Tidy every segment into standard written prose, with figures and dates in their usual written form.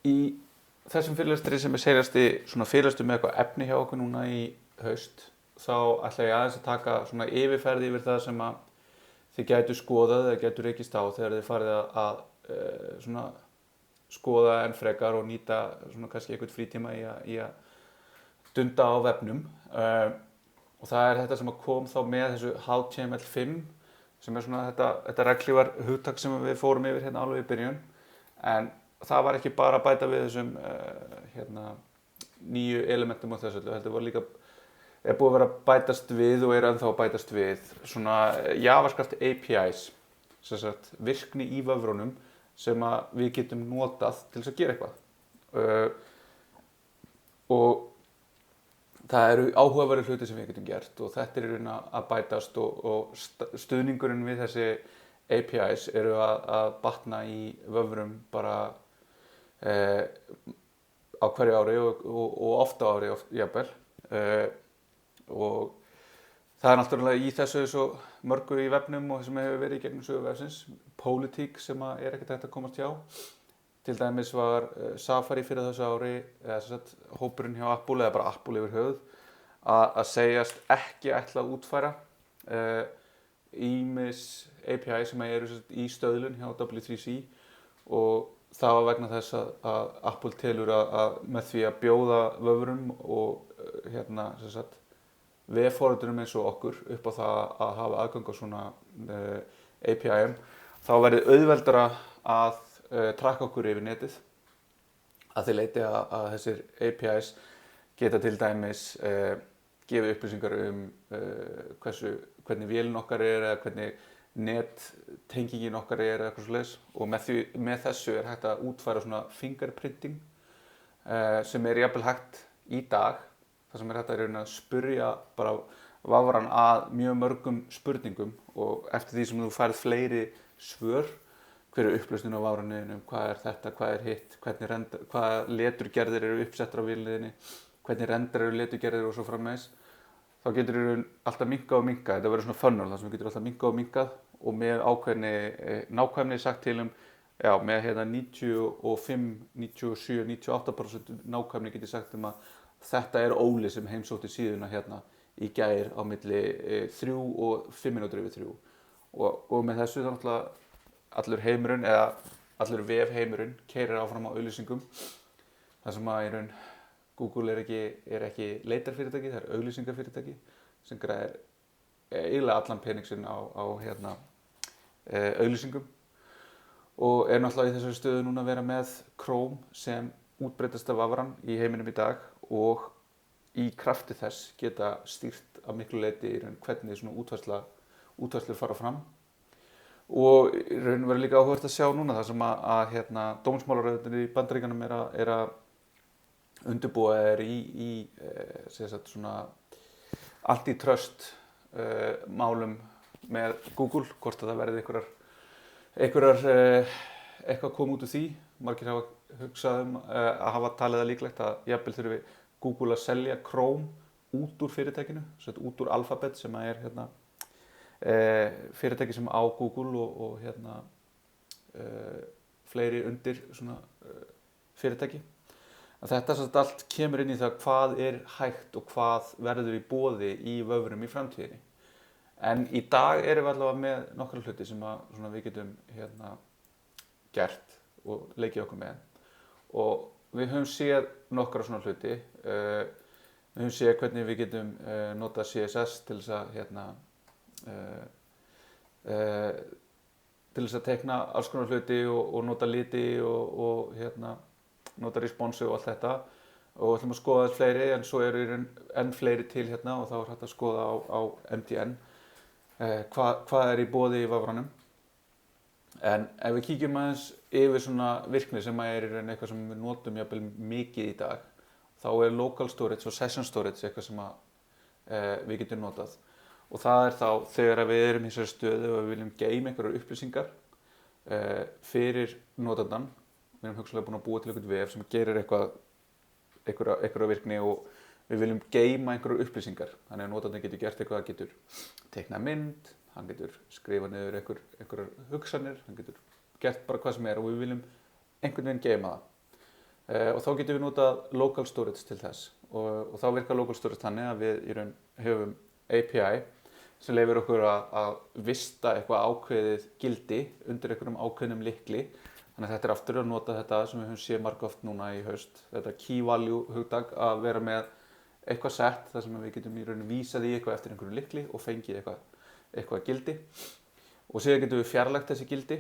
Í þessum fyrirlestri sem seinasti svona fyrirlestur með eitthvað efni hjá okkur núna í haust, þá ætla ég aðeins að taka svona yfirferð yfir það sem að þið gætu skoðað eða gætu rekist á þegar þið farið að svona skoða enn frekar og nýta svona kannski einhvern frítíma í að dunda á vefnum. Og það er þetta sem kom þá með þessu HTML5 sem er svona þetta reglívar hugtak sem við fórum yfir hérna alveg í byrjun. En það var ekki bara að bæta við þessum nýju elementum og þessu öllu, heldur var líka búið að vera að bætast við og ennþá að bætast við svona JavaScript APIs, sem sagt virkni í vöfrunum sem að við getum notað til þess að gera eitthvað. Og það eru áhugaverðir hluti sem við getum gert og þetta er í raun að bætast og stuðningurinn við þessi APIs eru að batna í vöfrum bara á hverju ári og ofta ári jafnvel. Og það er náttúrulega í þessu svo mörgu í vefnum og sem hefur verið í gegnum sögu vefsins, pólitík sem er ekkert hægt að komast hjá. Til dæmis var Safari fyrir þessu ári, eða sem sagt hópurinn hjá Apple eða bara Apple yfir höfuð, að segjast ekki ætla að útfæra ýmis API sem eru í stöðlun hjá W3C og það var vegna þess að Apple telur að með því að bjóða vöfrum og sem sagt vefforritunum eins og okkur upp á það að hafa aðgang á svona API-um, þá verði auðveldara að trakka okkur yfir netið að því leyti að þessir APIs geta til dæmis gefið upplýsingar hvernig vélin okkar eða hvernig nettengingin okkar eða eitthvað svoleiðis og með þessu hægt að útfæra svona fingerprinting sem jafnvel hægt í dag. Það sem hægt að spyrja bara vafran að mjög mörgum spurningum og eftir því sem þú færð fleiri svör, hver er upplausnin á vafraninum, hvað er þetta, hvað er hitt, hvaða leturgerðir eru uppsettar á vélniðinni, hvernig rendar eru leturgerðir og svo framvegis, þá getur þú alltaf minkað og minkað. Þetta verður svona funnel þar sem þú getur alltaf minkað og minkað og með ákveðni nákvæmni sagt til með 95, 97, 98% nákvæmni get ég sagt að þetta er Óli sem heimsótti síðuna hérna í gær á milli 3 og 5 mínútur yfir 3 og með þessu þá náttúrulega allur heimurinn eða allur vefheimurinn keyrir áfram á auglýsingum þar sem að í raun Google er ekki leitarfyrirtæki, það er auglýsingafyrirtæki sem græðir eiginlega allan pening sinn á auglýsingum og er náttúrulega í þessari stöðu núna að vera með Chrome sem útbreiddasta vafran í heiminum í dag og í krafti þess geta stýrt að miklu leyti í raun hvernig svona útfærslur fara fram og í raun verður líka áhugavert að sjá núna þar sem að dómsmálaráðuneytið í Bandaríkjunum er að undirbúa í svona antitrust málum með Google, hvort að það verði eitthvað kom út úr því. Margir hafa hugsað að hafa talið það líklegt að jafnvel þurfi Google að selja Chrome út úr fyrirtækinu, út úr Alphabet sem er fyrirtæki sem á Google og fleiri undir svona fyrirtæki. Að þetta allt kemur inn í það hvað er hægt og hvað verður í boði í vöfrum í framtíðinni. En í dag erum við allavega með nokkra hluti sem við getum gert og leikið okkur með. Og við höfum séð nokkra svona hluti. Við höfum séð hvernig við getum notað CSS til þess að teikna alls konar hluti og nota liti og nota responsive og allt þetta. Og við ætlum að skoða þess fleiri en svo eru enn fleiri til og þá er hægt að skoða á MDN hvað er í boði í vafranum. En ef við kíkjum aðeins yfir svona virkni sem er í raun eitthvað sem við notum jafnvel mikið í dag, þá er local storage og session storage eitthvað sem við getum notað. Og það er þá þegar við erum í þessari stöðu og við viljum geyma einhverjar upplýsingar fyrir notandann. Við erum hugsanlega búin að búa til einhvern vef sem gerir einhverja virkni og við viljum geyma einhverjar upplýsingar. Þannig að notandinn getur gert eitthvað, hann getur teiknað mynd, hann getur skrifað niður einhverjar hugsanir, hann getur gert bara hvað sem er og við viljum einhvern veginn geyma það. og þá getum við notað local storage til þess og þá virkar local storage þannig að við í raun höfum API sem leyfir okkur að vista eitthvað ákveðið gildi undir einhverjum ákveðnum lykli. Þannig að þetta aftur að nota þetta sem við höfum séð margoft núna í haust, þetta key value hugtak, að vera með eitthvað sett þar sem við getum í raun vísað í eitthvað eftir einhverju lykli og fengið eitthvað gildi. Og síðan getum við fjarlægt þessi gildi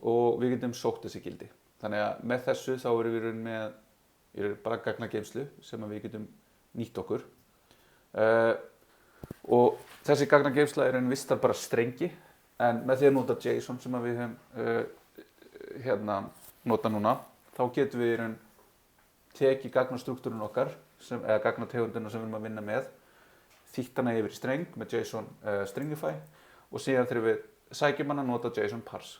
og við getum sótt þessi gildi. Þannig að með þessu þá erum við í raun með bara gagnageymslu sem við getum nýtt okkur. Og þessi gagnageymsla er vistar bara strengi, en með því að nota JSON sem við höfum nota núna, þá getum við í raun tekið gagnastruktúrun okkar, eða gagnategundina sem við erum að vinna með, þýtt hana yfir í streng með JSON stringify og síðan þegar við sækjum hana nota JSON parse.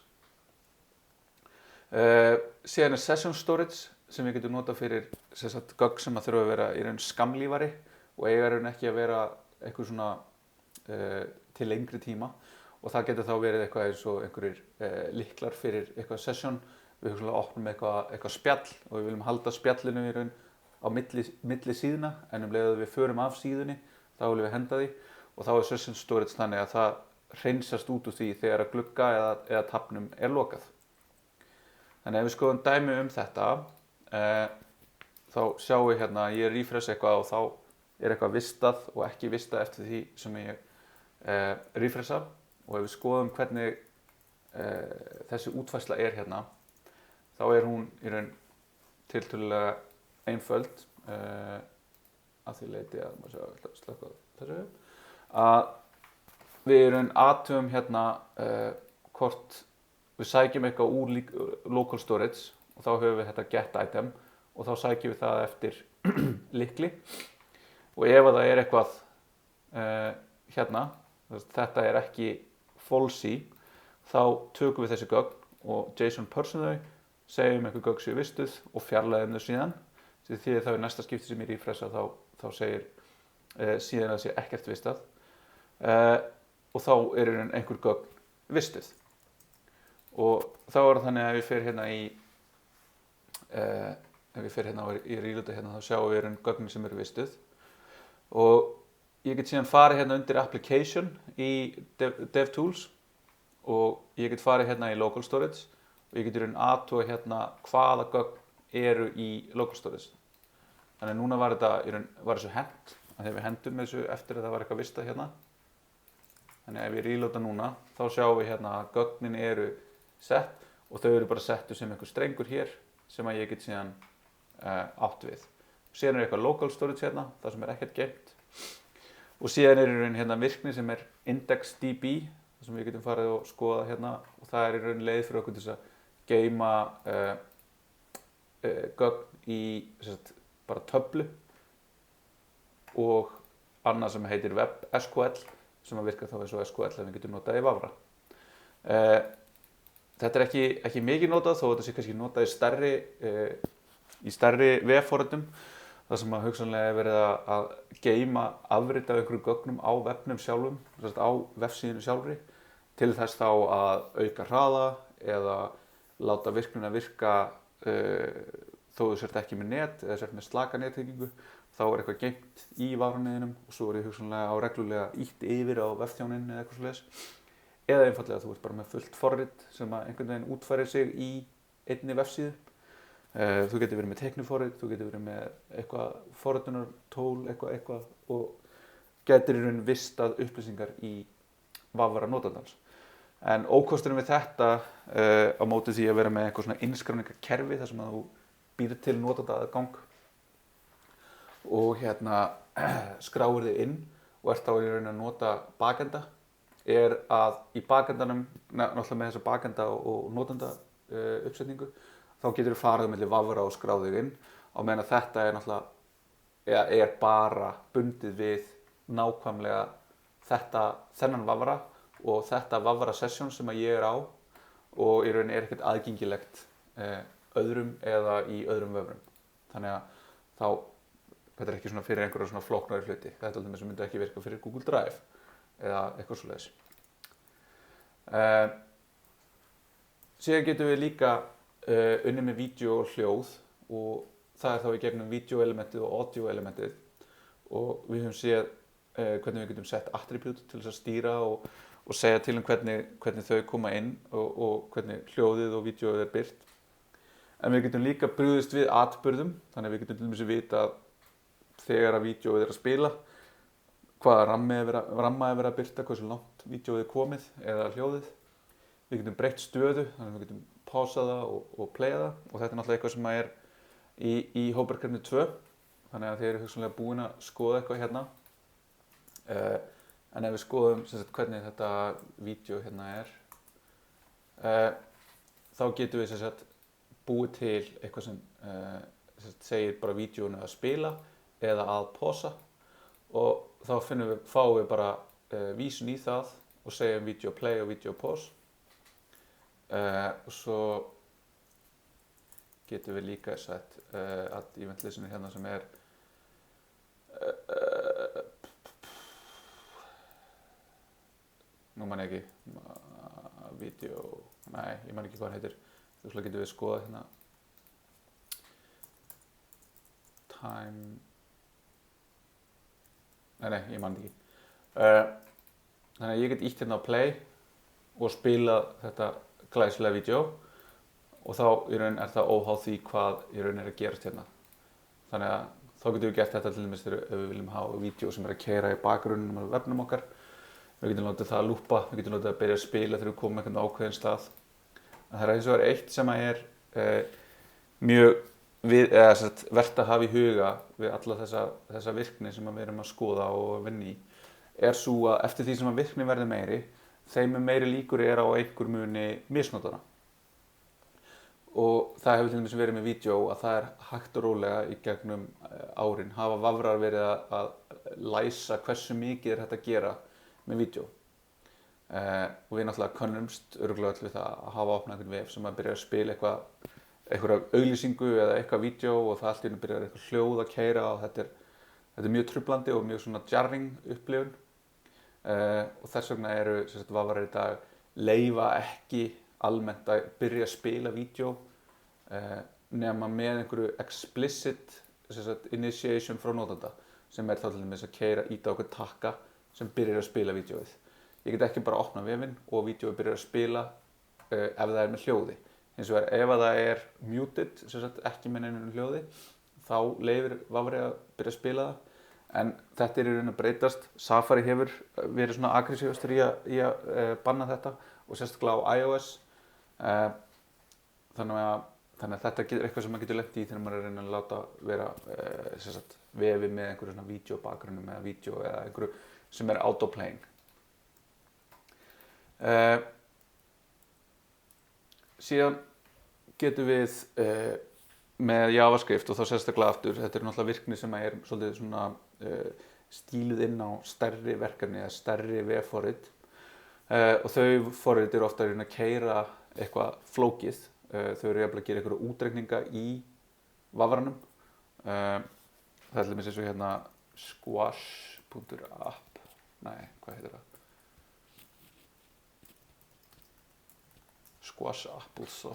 Síðan session storage sem við getum nota fyrir gögn sem að þurfa að vera í raun skamlífari og eiga raun ekki að vera eitthvað svona til lengri tíma og það getur þá verið eitthvað eins og einhverjir lyklar fyrir eitthvað session. Við hugsanlega opnum eitthvað spjall og við viljum halda spjallinu í raun á milli síðuna, en leið að við förum af síðunni þá viljum við henda því og þá session storage þannig að það hreinsast út úr því þegar að glugga eða tabnum er lokað. Þannig ef við skoðum dæmi þetta, þá sjáum við hérna að ég refresh eitthvað og þá er eitthvað vistað og ekki vistað eftir því sem ég refresha. Og ef við skoðum hvernig þessi útfærsla er hérna, þá er hún í raun tiltölulega einföld að því leiti að maður sjá slökka þessu að við í raun athugum hérna hvort við sækjum eitthvað úr local storage og þá höfum við þetta get item og þá sækjum við það eftir lykli og ef það er eitthvað hérna, þetta er ekki falsy, þá tökum við þessi gögn og JSON person þau, segjum einhver gögn séu vistuð og fjarlægum þau síðan. Því þá er næsta skipti sem ég refresha þá segir síðan að það sé ekkert vistað og þá er einhver gögn vistuð. Og þá er þannig að ef við fer hérna í reloada hérna þá sjáum við gögnin sem eru vistuð og ég get síðan farið hérna undir application í DevTools og ég get farið hérna í local storage og ég get í raun athuga hérna hvaða gögn eru í local storage. Þannig núna var þessu hent, að þegar við hendum þessu eftir að það var eitthvað vistað hérna. Þannig ef ég reloada núna þá sjáum við hérna að gögnin eru sett og þau eru bara settu sem einhver strengur hér sem að ég get síðan átt við. Síðan er eitthvað local storage hérna, það sem er ekkert geymt. Og síðan er í raun hérna virkni sem er IndexedDB, það sem við getum farið og skoða hérna og það er í raun leið fyrir okkur til þess að geyma gögn í bara töflu og annað sem heitir WebSQL sem að virka þá eins og SQL en við getum notað í Vafra. Þetta er ekki mikið notað þó þetta sé kannski notað í stærri vefforritum þar sem að hugsanlega er verið að geyma afrit af einhverjum gögnum á vefnum sjálfum, á vefsíðinu sjálfri til þess þá að auka hraða eða láta virknina virka þó þú sért ekki með net eða sért með slaka nettengingu, þá er eitthvað geymt í Vafra-neiðinum og svo er ég hugsanlega á reglulega ýtt yfir á vefþjóninn eða eitthvað svoleiðis. Eða einfallega þú ert bara með fullt forrit sem að einhvern veginn útfærir sig í einni vefsíðu. Þú getur verið með teikniforrit, þú getur verið með eitthvað forritunartól, eitthvað og getur í raun vistað upplýsingar í Vafra notandans. En ókosturinn við þetta á móti því að vera með eitthvað svona innskráningarkerfi þar sem að þú býr til notandaaðgang og hérna skráir þig inn og ert þá í raun að nota bakenda er að í bakendanum, náttúrulega með þessa bakenda og notanda uppsetningu, þá getur þú farið milli Vafra og skráð þig inn á meðan að þetta er náttúrulega er bara bundið við nákvæmlega þennan Vafra og þetta Vafra session sem að ég er á og í rauninni er ekkert aðgengilegt öðrum eða í öðrum vefrum. Þannig að þetta er ekki svona fyrir einhverja svona flóknari hluti. Þetta er sem myndi ekki virka fyrir Google Drive eða eitthvað svoleiðis. Síðan getum við líka unnið með vídeo og hljóð og það er þá í gegnum vídeoelementið og audioelementið og við höfum séð hvernig við getum sett attribute til þess að stýra og segja til hvernig þau koma inn og hvernig hljóðið og vídeóið birt. En við getum líka brugðist við atburðum, þannig að við getum til dæmis vita þegar að vídeóið að spila, hvaða ramma er verið að birta, hversu langt vídeóið komið eða hljóðið. Við getum breytt stöðu, þannig að við getum pása það og playa það og þetta er náttúrulega eitthvað sem er í hópverkefni 2, þannig að þið eru hugsanlega búin að skoða eitthvað hérna. En ef við skoðum hvernig þetta vídeó hérna þá getum við búið til eitthvað sem segir bara vídeóinu að spila eða að pása og þá fáum við bara vísun í það og segjum video play og video pause og svo getum við líka sett að event listener hérna sem nú man ég ekki video, nei, ég man ekki hvað hann heitir. Þú getum við skoða hérna time, nei, ég man ekki. Þannig að ég get ítt hérna á play og spila þetta glæsilega vídeo og þá í raun það óháð því hvað í raun að gerast hérna. Þannig að þá getum við gert þetta til dæmis ef við viljum hafa vídeo sem að keyra í bakgrunninum á vefnum okkar. Við getum látið það að lúpa, við getum látið að byrja að spila þegar við komum einhvern ákveðin stað. En það hins vegar eitt sem mjög vert að hafa í huga við alla þessa virkni sem við erum að skoða og vinna í svo að eftir því sem að virkni verður meiri, þeim meiri líkur á einhver muni misnota hana. Og það hefur til dæmis verið með vídeo að það hægt og rólega í gegnum árin hafa vafrar verið að læsa hversu mikið hægt að gera með vídeo. Og við náttúrulega könnumst örugglega öll við það að hafa opnað einhvern vef sem að byrja að spila einhverja auglýsingu eða eitthvað vídeo og það allt í einu byrjar eitthvað hljóð að keyra og þetta er mjög trublandi og mjög svona jarring upplifun og þess vegna eru vafrar í dag leyfa ekki almennt að byrja að spila vídeo nema með einhverju explicit initiation frá notanda sem þá til dæmis að keyra íta á einhvern takka sem byrjar að spila vídeóið. Ég get ekki bara að opna vefinn og vídeóið byrjar að spila ef það er með hljóði. Hins vegar ef það muted, ekki með neinu hljóði, þá leyfir vafrið að byrja að spila það. En þetta í raun að breytast. Safari hefur verið svona aggressívastur í að banna þetta og sérstaklega á iOS. Þannig að þetta er eitthvað sem maður getur lent í þegar maður reyna að láta vera vefi með einhverju svona vídeóbakgrunnum eða vídeó eða einhverju sem autoplaying. Síðan getum við með JavaScript og þá sérstaklega aftur, þetta er náttúrulega virkni sem er svolítið svona stíluð inn á stærri verkefni eða stærri vefforrit og þau forrit eru ofta að keyra eitthvað flókið, þau eru jafnvel að gera einhverja útreikninga í vafranum. Það er til dæmis eins og hérna squash.app, nei, hvað heitir það? Squash app also,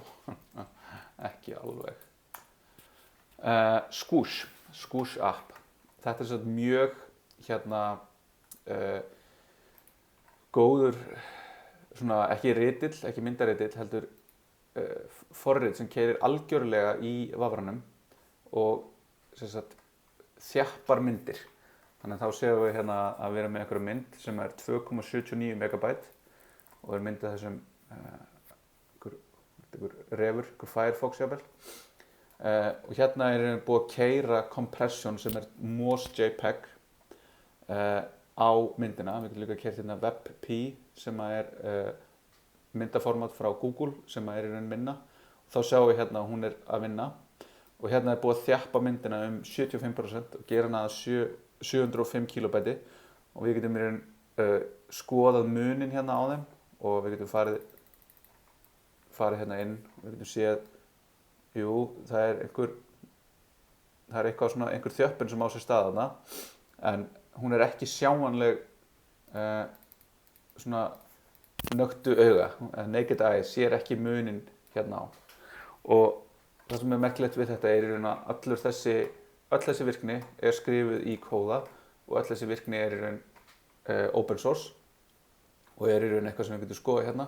ekki alveg. Squoosh app. Þetta er mjög góður, svona ekki ritill, ekki myndaritill, heldur forrit sem keyrir algjörlega í vafranum og þjappar myndir. Þannig að þá séum við hérna að vera með einhverja mynd sem er 2,79 megabyte og er myndið þessum refur, einhver Firefox jafnvel. Og hérna er búið að keyra compression sem er MOS-JPEG á myndina. Við getum líka keyrt hérna WebP sem er myndaformat frá Google sem er í raun minna. Þá sjáum við hérna að hún er að vinna og hérna er búið að þjappa myndina 75% og gera hana að 705 kilobæti og við getum í raun skoðað munin hérna á þeim og við getum farið hérna inn og við getum séð, jú, það er eitthvað svona, einhver þjöppun sem á sér stað þarna, en hún er ekki sjáanleg svona nöktu auga, naked eye sér ekki munin hérna á og það sem merkilegt við þetta í raun að öll þessi virkni skrifuð í kóða og öll þessi virkni í raun open source og í raun eitthvað sem við getum skoðað hérna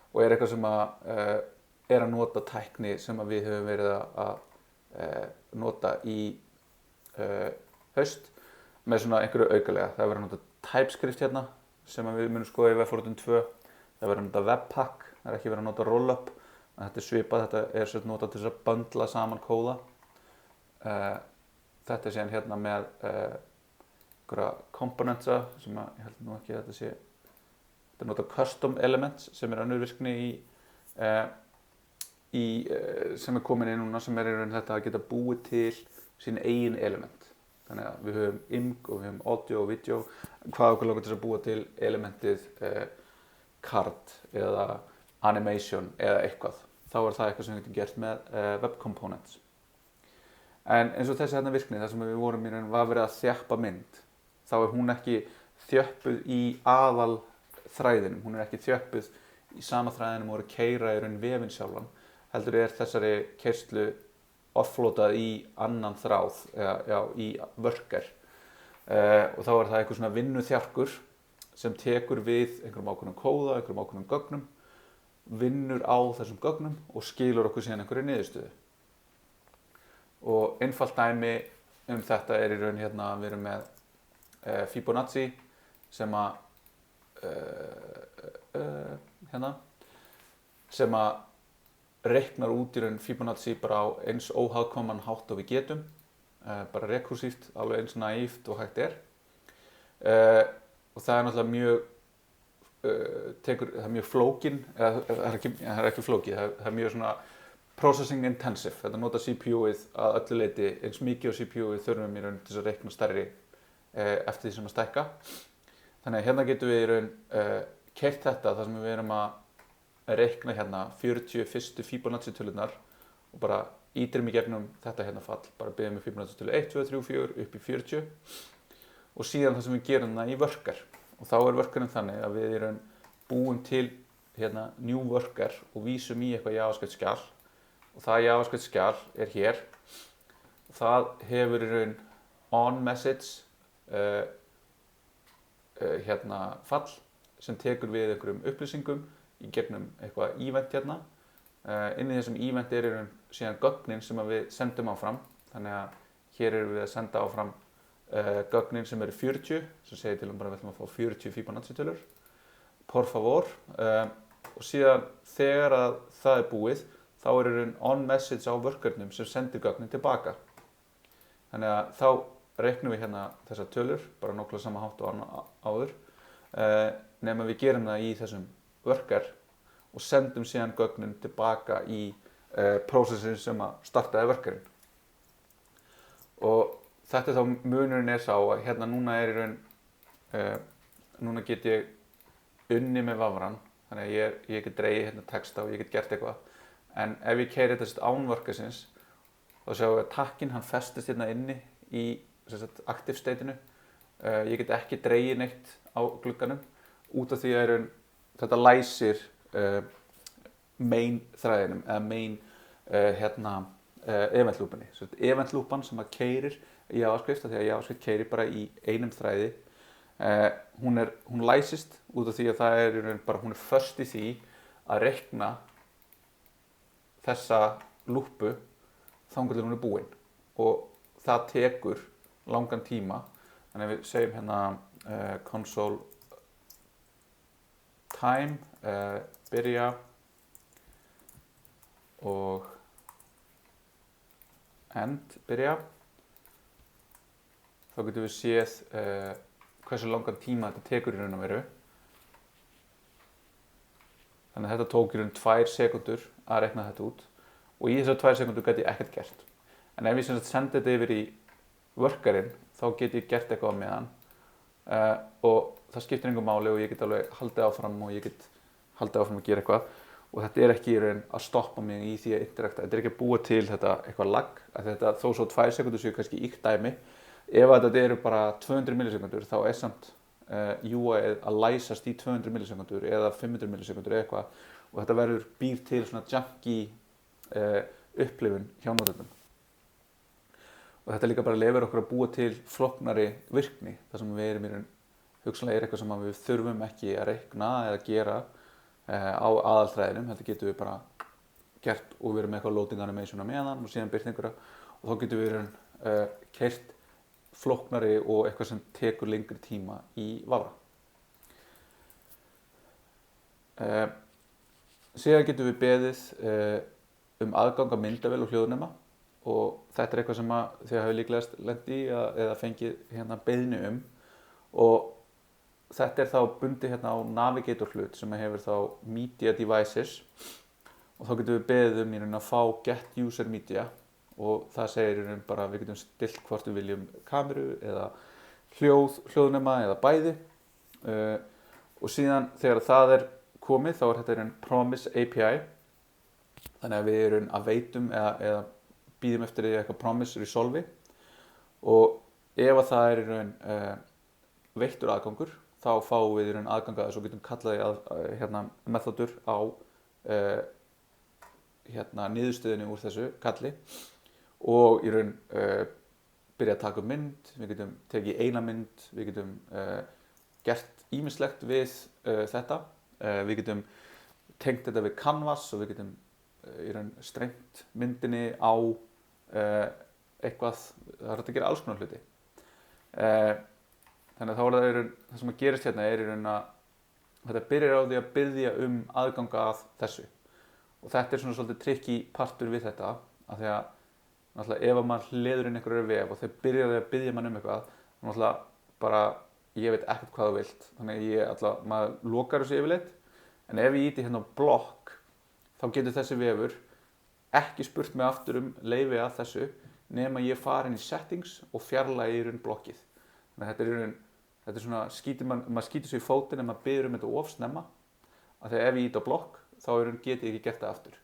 og eitthvað sem að nota tækni sem að við höfum verið að nota í haust með svona einhverju aukalega. Það verið að nota TypeScript hérna sem að við munum skoða í Webfortran 2. Það verið að nota Webpack, það ekki verið að nota Rollup. Þetta svipað, þetta sem notað til þess að bundla saman kóða. Þetta síðan hérna með einhverja componentsa sem ég held nú ekki að þetta sé. Þetta nota custom elements sem önnur virkni sem komin inn núna sem í raun þetta að geta búið til sín eigin element. Þannig að við höfum IMG og við höfum audio og video. Hvað okkur langar til að búa til elementið card eða animation eða eitthvað. Þá það eitthvað sem við getum gert með web components. En eins og þessi hérna virkni, þar sem við vorum í raun var verið að þjappa mynd, þá hún ekki þjöppuð í aðal þræðinum. Hún ekki þjöppuð í sama þræðinum og keyra í raun vefinn sjálfan. Heldur þessari keyrslu offloadað í annan þráð, í worker. Og þá það eitthvað svona vinnuþjarkur sem tekur við einhverjum ákveðnum kóða, einhverjum ákveðnum gögnum, vinnur á þessum gögnum og skilur okkur síðan einhverju niðurstöðu. Og einfalt dæmi þetta í raun hérna, við erum með Fibonacci sem reiknar út í raun Fibonacci bara á eins óhagkvæman hátt og við getum, bara rekursíft, alveg eins naíft og hægt og það náttúrulega mjög það mjög flókin, það ekki flókið, það mjög svona processing intensive. Þetta nota CPU-ið að öllu leyti, eins mikið á CPU-ið þurfum í raun til þess að reikna stærri eftir því sem að stækka. Þannig að hérna getum við í raun keyrt þetta þar sem við erum að reikna hérna 40 fyrstu Fibonacci tölurnar og bara ítrum í gegnum þetta hérna fall, bara byrjum með Fibonacci tölu 1, 2, 3, 4 upp í 40 og síðan það sem við gerum það í worker. Og þá workerinn þannig að við í raun búum til hérna new worker og vísum í eitthvað JavaScript skjal og það JavaScript skjal hér og það hefur í raun on message hérna fall sem tekur við einhverjum upplýsingum í gegnum eitthvað event hérna. Inn í þessum event í raun síðan gögnin sem við sendum áfram. Þannig að hér erum við að senda áfram gögnin sem eru 40, sem segir til bara við ætlum að fá 40 Fibonacci tölur. Por favor. Og síðan þegar að það búið, þá í raun on message á workernum sem sendir gögnin tilbaka. Þannig að þá reiknum við hérna þessar tölur, bara nokkla sama hátt og áður, nema við gerum það í þessum worker og sendum síðan gögnin tilbaka í prósessin sem að startaði workerinn. Og þetta þá munurinn sá að hérna núna í raun, núna get ég unnið með vafran, þannig að ég get dregið hérna texta og ég get gert eitthvað. En ef ég keyri þetta án workersins, þá sjáum við að takkinn hann festist hérna inni í active stateinu. Ég get ekki dregið neitt á glugganum út af því að þetta læsir main þræðinum eða main event loopunni. Event loopan sem að keyrir í JavaScript, því að JavaScript keyrir bara í einum þræði, hún læsist út af því að það hún föst í því að reikna þessa lúpu þangað til hún búin og það tekur langan tíma. Þannig að við segjum hérna console time, byrja og end, byrja. Þá getum við séð hversu langan tíma þetta tekur í raun og veru. Þannig að þetta tók í raun 2 sekúndur að reikna þetta út og í þessar 2 sekúndur get ég ekkert gert. En ef ég sendi þetta yfir í workerinn, þá get ég gert eitthvað með hann og það skiptir engu máli og ég get alveg haldið áfram og ég get haldið áfram að gera eitthvað og þetta ekki í raun að stoppa mig í því að interakta. Þetta ekki að búa til þetta eitthvað lag, að þetta þó svo 2 sekúndur séu kannski ýkt dæmi. Ef þetta eru bara 200 millisekundur þá samt UI-ið að læsast í 200 millisekundur eða 500 millisekundur eða eitthvað og þetta býr til svona junky upplifun hjá notendum. Og þetta líka bara leyfir okkur að búa til flóknari virkni, þar sem við erum í raun hugsanlega eitthvað sem við þurfum ekki að reikna eða gera á aðalþræðinum. Þetta getum við bara gert og við erum með eitthvað loading animation á meðan og síðan birtingur og þá getum við keyrt flóknari og eitthvað sem tekur lengri tíma í vafra. Síðan getum við beðið aðgang að myndavél og hljóðnema og þetta eitthvað sem þið hafið líklegast lent í eða fengið beiðni og þetta þá bundið á Navigator hlut sem hefur þá Media Devices og þá getum við beðið í raun að fá Get User Media og það segir í raun bara að við getum stillt hvort við viljum kameru eða hljóðnema eða bæði og síðan þegar það komið þá þetta í raun Promise API þannig að við erum að veitum eða býðum eftir því eitthvað promise resolve og ef að það í raun veittur aðgangur þá fáum við í raun aðgang að þessu og getum kallaði methodur á niðurstöðunni úr þessu kalli og í raun byrja að taka upp mynd, við getum tekið eina mynd, við getum gert ýmislegt við þetta, við getum tengt þetta við Canvas og við getum í raun strengt myndinni á eitthvað, það er hægt að gera alls konar hluti. Þannig að þá það sem að gerist hérna í raun að þetta byrjar á því að biðja aðganga að þessu. Og þetta svona svolítið tricky partur við þetta, af því að náttúrulega ef maður hleður inn einhverju vef og þeir byrjaði að biðja mann eitthvað, náttúrulega bara ég veit ekkert hvað þú vilt, þannig að maður lokar þessu yfirleitt, en ef ég íti hérna á blokk, þá getur þessi vefur ekki spurt mig aftur leyfi að þessu nema ég fari inn í settings og fjarlægi í raun blokkið. Þannig að þetta svona maður skýtur sig í fótinn ef maður biður þetta of snemma af því að ef ég ít á blokk þá get ég ekki gert það aftur.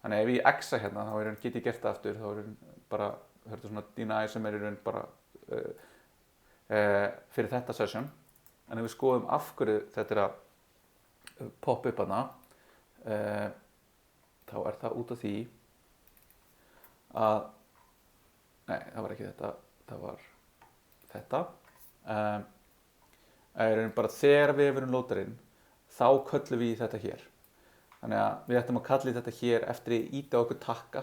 Þannig að ef ég exa hérna þá get ég gert það aftur þá bara þetta svona deny sem í raun bara fyrir þetta session. En ef við skoðum af hverju þetta að poppa upp hana þá það út af því að nei, það var ekki þetta, það var þetta bara þegar vefurinn lótar inn þá köllum við í þetta hér þannig að við ættum að kalla í þetta hér eftir að íta okkur takka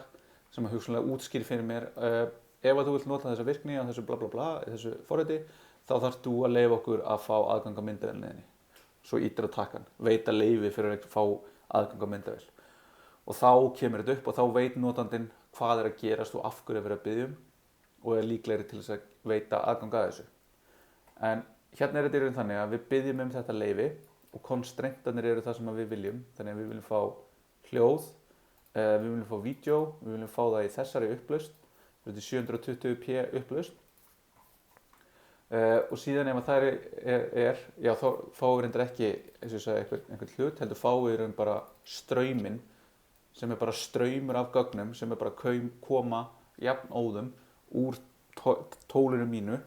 sem að hugsanlega útskýri fyrir mér ef að þú vilt nota þessa virkni á þessu bla bla bla þessu forriti þá þarfst þú að leyfa okkur að fá aðgang að myndavélinni svo ítir á takkan, veita leyfi fyrir að fá aðgang að myndavél og þá kemur þetta upp og þá veit notandinn hvað að gerast og af hverju verið að biðja og líklegri til þess að veita aðgang að þessu. En hérna þetta í raun þannig að við biðjum þetta leyfi og constraintarnir eru það sem við viljum. Þannig að við viljum fá hljóð, við viljum fá vídeó, við viljum fá það í þessari upplausn, þetta 720p upplausn. Og síðan ef það já þá fáum við reyndar ekki, eins og ég sagði, einhvern hlut, heldur fáum við raun bara strauminn sem bara straumur af gögnum sem bara koma jafnóðum úr tólinu mínu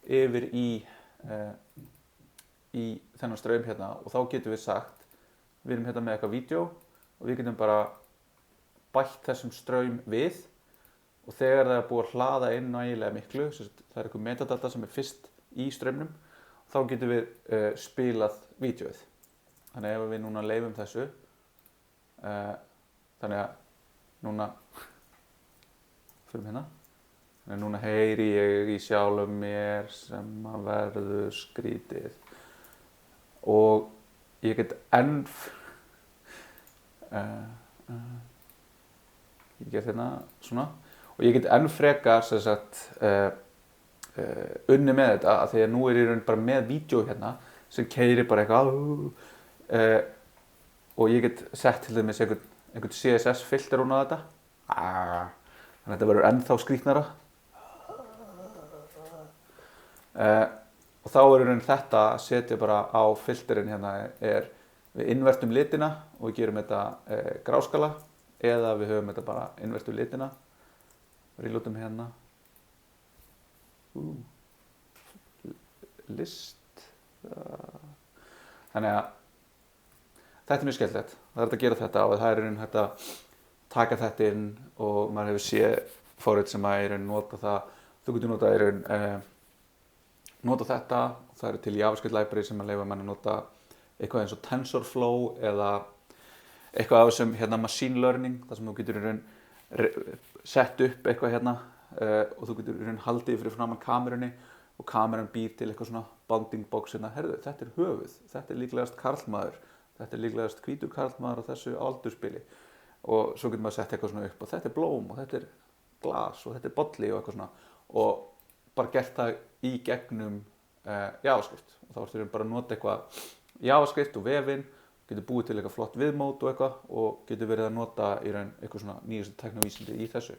yfir í þennan straum hérna og þá getum við sagt við erum hérna með eitthvað vídeo og við getum bara bætt þessum straum við og þegar það búið að hlaða inn nægilega miklu það eitthvað metadata sem fyrst í straumnum þá getum við spilað vídeóið þannig ef við núna leyfum þessu þannig að núna fyrir hérna þannig að núna heyri ég í sjálfum mér sem að verður skrítið og ég get ég get hérna svona og ég get frekar sem sagt unni með þetta af því að nú ég í raun bara með vídeó hérna sem keyrir bara eitthvað og ég get sett til dæmis einhvern CSS filter hún á þetta þannig að þetta verður ennþá skrítnara og þá í raun þetta að setja bara á filterinn hérna við invertum litina og við gerum þetta gráskala eða við höfum þetta bara invertum litina reloadum hérna list þannig að þetta mjög skemmtilegt það að gera þetta og það í raun hægt að taka þetta inn og maður hefur séð forrit sem að nota það. Þú getur nota þetta, það eru til JavaScript library sem að leyfa mann að nota eitthvað eins og TensorFlow eða eitthvað af þessum machine learning, þar sem þú getur sett upp eitthvað og þú getur haldið fyrir framan kamerunni og kameran býr til eitthvað svona bounding box herðu, þetta höfuð, þetta líklegast karlmaður, þetta líklegast hvítur karlmaður á þessu aldursbili og svo getur maður sett eitthvað svona upp og þetta blóm og þetta glas og þetta bolli og eitthvað svona og bara gert það í gegnum JavaScript og þá ertu bara að nota eitthvað JavaScript og vefinn, getur búið til eitthvað flott viðmót og eitthvað og getur verið að nota í raun eitthvað svona nýjustu tæknivísindi í þessu.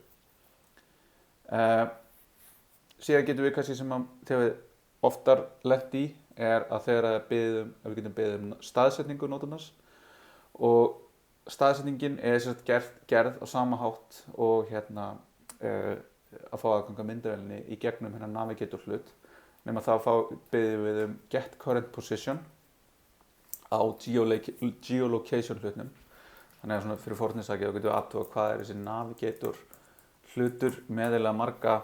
Síðan getum við kannski sem að þegar við oftar lent í að þegar við getum beðið staðsetningu nótunars og staðsetningin sem sagt gerð á sama hátt og að fá aðgang að myndavélinni í gegnum navigator hlut nema þá beðum við get current position á geolocation hlutnum. Þannig að svona fyrir forninsakið þá getum við aðtuga hvað þessi navigator hlutur meðeilega marga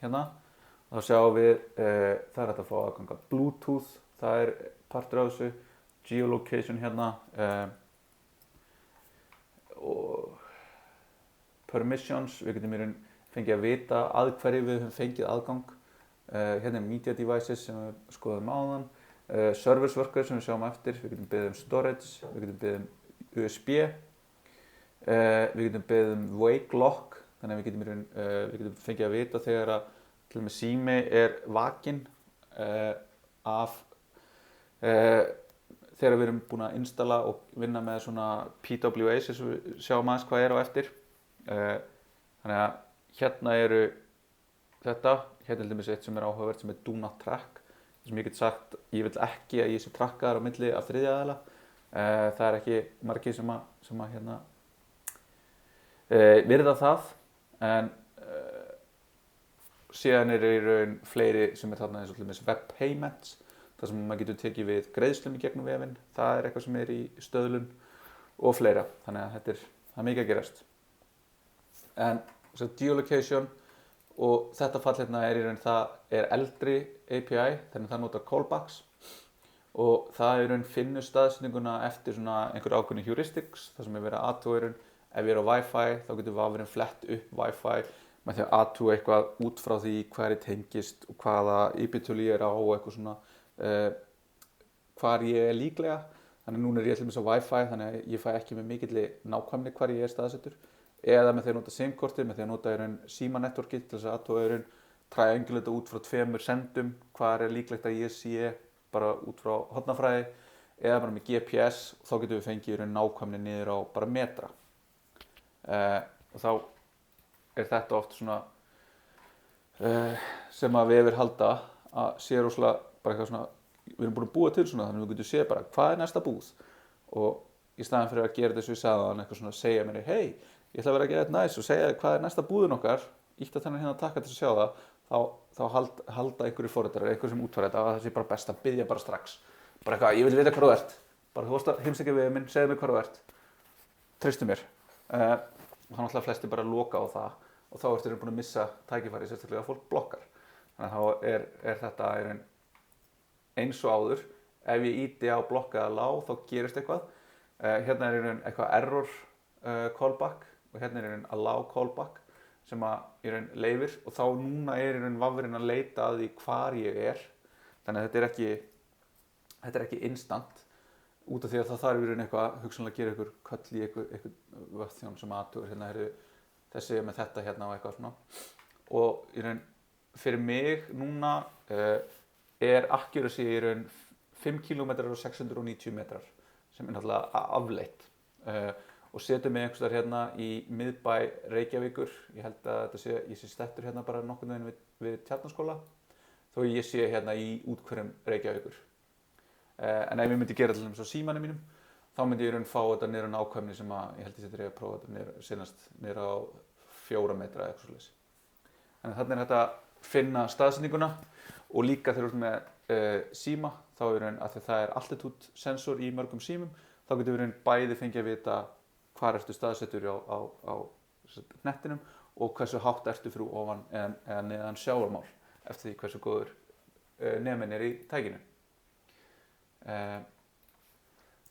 og þá sjáum við það hægt að fá aðgang að Bluetooth, það partur af þessu, geolocation og permissions, við getum fengið að vita að hverju við höfum fengið aðgang. Media devices sem við skoðum áðan, service worker sem við sjáum eftir, við getum beðið storage, við getum beðið USB, við getum beðið wake lock, þannig að við getum fengið að vita þegar að til og með sími vakinn þegar við erum búin að installa og vinna með svona PWA sem við sjáum aðeins hvað á eftir. Þannig að þetta til dæmis eitt sem áhugavert sem do not track, sem ég get sagt, ég vil ekki að ég sé trakkaðar á milli af þriðja aðila. Það ekki margir sem virða það, en síðan í raun fleiri sem þarna eins og til dæmis web payments, þar sem maður getur tekið við greiðslum í gegnum vefinn, það eitthvað sem í stöðlun og fleira, þannig að það er mikið að gerast. En geolocation og þetta fall í raun það eldri API, þannig að það notar callbacks og það í raun finnur staðsetninguna eftir svona einhver ákveðin heuristics, þar sem verið að athuga í raun ef ég á Wi-Fi þá getur vafurinn flett upp Wi-Fi með því að athuga eitthvað út frá því hvað tengist og hvaða IP-tölu ég á og eitthvað svona hvar ég líklega. Þannig núna ég til dæmis á Wi-Fi, þannig að ég fæ ekki með mikilli nákvæmni hvar ég staðsettur. Eða með því að nota SIM-kortið, með því að nota í raun símanetworkið til þess að athuga í raun triangulata út frá 2 sendum, hvar líklegt að ég sé bara út frá hornafræði, eða bara með GPS og þá getum við fengið í raun nákvæmni niður á bara metra. Og þá þetta oft svona sem að við halda að sé rosalega bara eitthvað svona, við erum búin að búa til svona þannig að við getum séð bara hvað næsta búð og í staðan fyrir að gera þessu ég sagði hann eitthvað svona að segja mér hei, ég ætla að vera að gera þetta næs og segja hvað næsta búðin okkar, ítt að þennan að taka til að sjá það, þá halda einhverju forritarar, einhverju sem útfæra þetta að það sé bara best að biðja bara strax, bara eitthvað, ég vil vita hvað þú ert, bara þú varst að heimsækja við minn, segðu mér hvað þú ert, treystu mér. Og þannig að flesti bara loka á það og þá ertu búin að missa tækifæri sérstaklega að fólk blokkar. Þannig að þá þetta eins og áður, ef ég íti á blokkaða lág þá gerist eitthvað. Hérna eitthvað error callback og hérna allow callback sem að leyfir og þá núna vafurinn að leita að því hvar ég Þannig að þetta er ekki instant. Út af því að það þarf í raun eitthvað hugsanlega að gera einhver köll í einhver vöðþjón sem athugur þessi með þetta og eitthvað svona og í raun fyrir mig núna accuracy í raun 5 km og 690 metrar sem náttúrulega afleitt og setjum mig einhvers staðar í miðbæ Reykjavíkur, ég held að ég sé stettur bara nokkurn veginn við Tjarnaskóla þó ég sé í úthverfum Reykjavíkur. En ef ég myndi gera til dæmis á símanum mínum, þá myndi ég fá þetta niður á nákvæmni sem ég held ég setja að prófa þetta senast niður á 4 metra eða eitthvað svoleiðis. Þannig að þarna þetta að finna staðsetninguna og líka þegar þú ert með síma, þá af því það altitude sensor í mörgum símum, þá getur við bæði fengið að vita hvar ertu staðsettur á hnettinum og hversu hátt ertu fyrir ofan eða neðan sjávarmál eftir því hversu góður neminn í tækinu.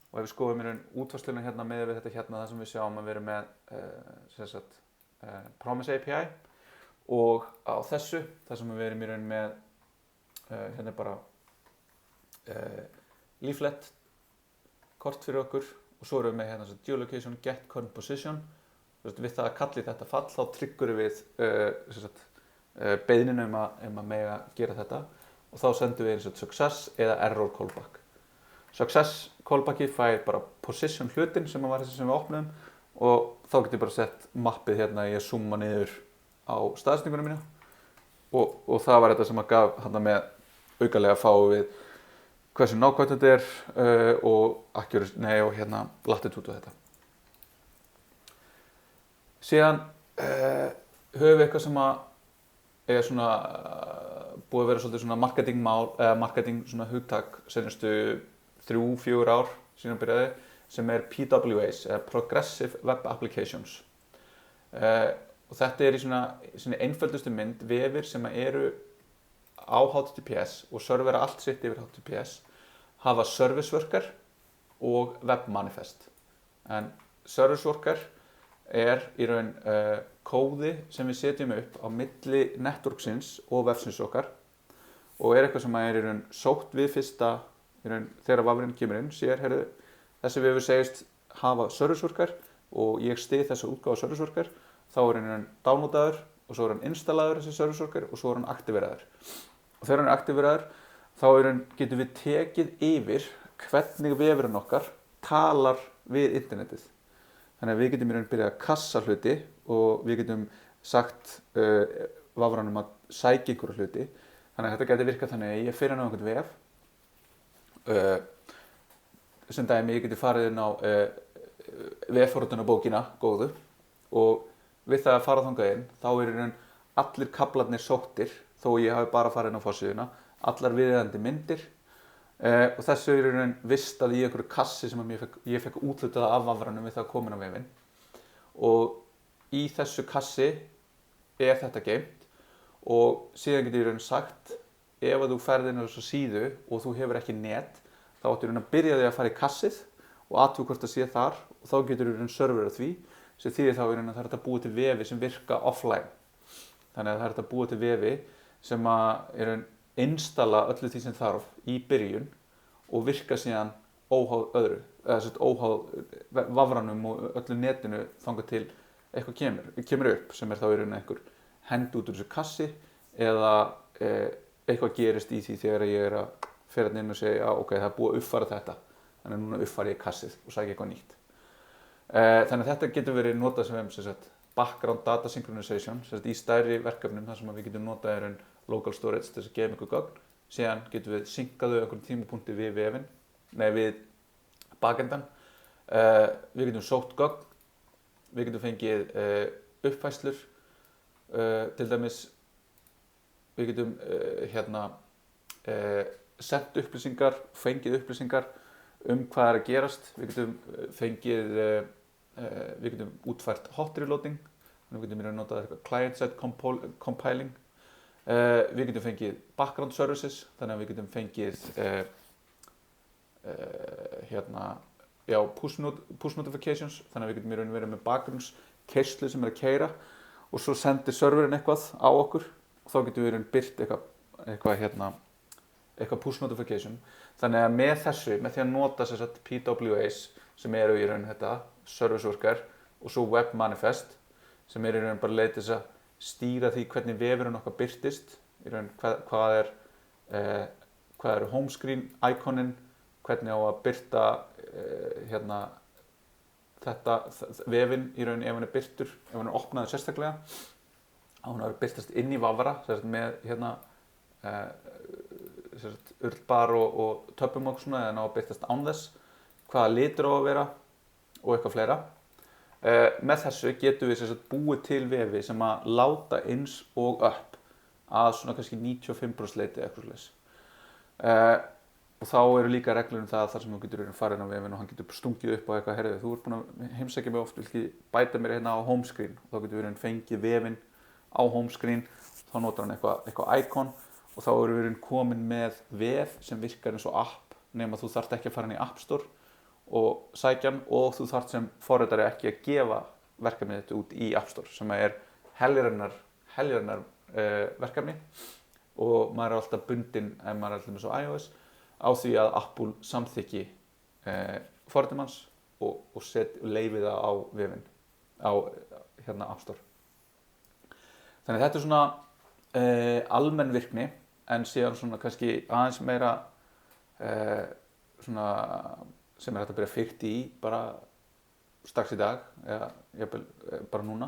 Og ef við skoðum í raun útfærsluna hérna með við þetta hérna, það sem við sjáum að við erum með Promise API og á þessu, það sem við erum í raun með hérna bara leaflet kort fyrir okkur og svo erum við með hérna geolocation get current position. Við það að kalli þetta fall þá tryggurum við beiðninu að mega gera þetta og þá sendum við success eða error callback. Success callbacki fær bara position hlutin sem var þessi sem við opnum og þá getur ég bara sett mappið hérna í að zooma niður á staðsetningunum mína og það var þetta sem að gaf hérna með aukalega að fá við hversu nákvæmt þetta og accuracy og hérna latitude og þetta. Síðan höfum við eitthvað sem að svona búið að vera svolítið svona marketingmál eða marketing svona hugtak seinustu 3-4 ár síðan byrjaði sem PWAs eða Progressive Web Applications. Og þetta í svona einföldustu mynd vefir sem eru á HTTPS og servera allt sitt yfir HTTPS hafa service worker og web manifest. En service worker í raun kóði sem við setjum upp á milli networksins og vefsins okkar og eitthvað sem í raun sótt við fyrsta í raun þegar vafrinn kemur inn, sér, heyrðu, þessi vefur segist hafa service worker og ég styð þessa útgáfu service worker, þá hann downloadaður og svo hann installaður þessi service worker og svo hann aktiveraður. Og þegar hann aktiveraður, þá getum við tekið yfir hvernig vefurinn okkar talar við internetið. Þannig að við getum í raun byrjað að kassa hluti og við getum sagt vafranum að sækja einhverja hluti. Þannig að þetta geti virkað þannig að ég fer inn á einhvern vef. Sem dæmi ég geti farið inn á vefforritunarbókina góðu og við það að fara þangað inn þá í raun allir kaflarnir sóttir þó ég hafi bara farið inn á forsíðuna, allar viðeigandi myndir og þessu í raun vistað í einhverju kassi sem ég fekk úthlutað af vafranum við það að koma inn á vefinn og í þessu kassi þetta geymt og síðan getur ég raun sagt ef að þú ferð inn á þessu síðu og þú hefur ekki net þá áttu í raun að byrja því að fara í kassið og athuga hvort það sé þar og þá getur í raun serverað því sem þýðir þá í raun að það er hægt að búa til vefi sem virka offline. Þannig að það er hægt að búa til vefi sem að í raun installa öllu því sem þarf í byrjun og virka síðan óháð öðru, eða óháð vafranum og öllu netinu þangað til eitthvað kemur upp sem þá í raun einhver hend út úr þessu kassi eða eitthvað gerist í því þegar ég að fer inn og segja ok, það búið að uppfæra þetta, þannig að núna uppfæri ég kassið og sækja eitthvað nýtt. Þannig að þetta getur verið notað sem background data synchronization í stærri verkefnum þar sem við getum notað local storage til þess að gefa einhver gögn. Síðan getum við synkaðu einhverjum tímapunkti við vefinn, við bakendan. Við getum sótt gögn, við getum fengið uppfærslur, til dæmis við getum sent upplýsingar, fengið upplýsingar hvað að gerast. Við getum útfært hot reloading, við getum notað client-side compiling. Við getum fengið background services, þannig að við getum fengið push notifications, þannig að við getum verið með bakgrunnskerslu sem að keyra og svo sendir serverinn eitthvað á okkur og þá getum við byrt eitthvað push notification. Þannig að með þessu, með því að nota PWAs sem eru í raun þetta service worker og svo web manifest sem í raun bara leið til þess að stýra því hvernig vefurinn okkar birtist, í raun hvað eru home screen ikonin, hvernig á að birta þetta vefinn í raun ef hann birtur, ef hann opnaður sérstaklega, að hann birtast inn í vafra með urlbar og töpum og svona, eða ná að birtast án þess, hvaða litur á að vera og eitthvað fleira. Með þessu getum við búið til vefi sem að láta eins og upp að svona kannski 95% leyti eitthvað svoleiðis. og þá eru líka reglur það þar sem þú getur farið inn á vefinn og hann getur stungið upp á eitthvað, herrið, þú ert búin að heimsækja mig oft, vil ekki bæta mér hérna á home screen, og þá getur fengið vefinn á home screen, þá notar hann eitthvað icon og þá eru komin með vef sem virkar eins og app, nema þú þarft ekki að fara inn í App Store og sækja hann, og þú þarft sem forritari ekki að gefa verkefnið þetta út í App Store, sem heljarinnar verkefni, og maður er alltaf bundinn, ef maður er alltaf á iOS, á því að Apple samþykki forritum hans og leyfi það á vefinn, á App Store. Þannig þetta er svona almenn virkni, en síðan svona kannski aðeins meira svona sem hægt að byrja fyrt í bara strax í dag, eða jafnvel bara núna,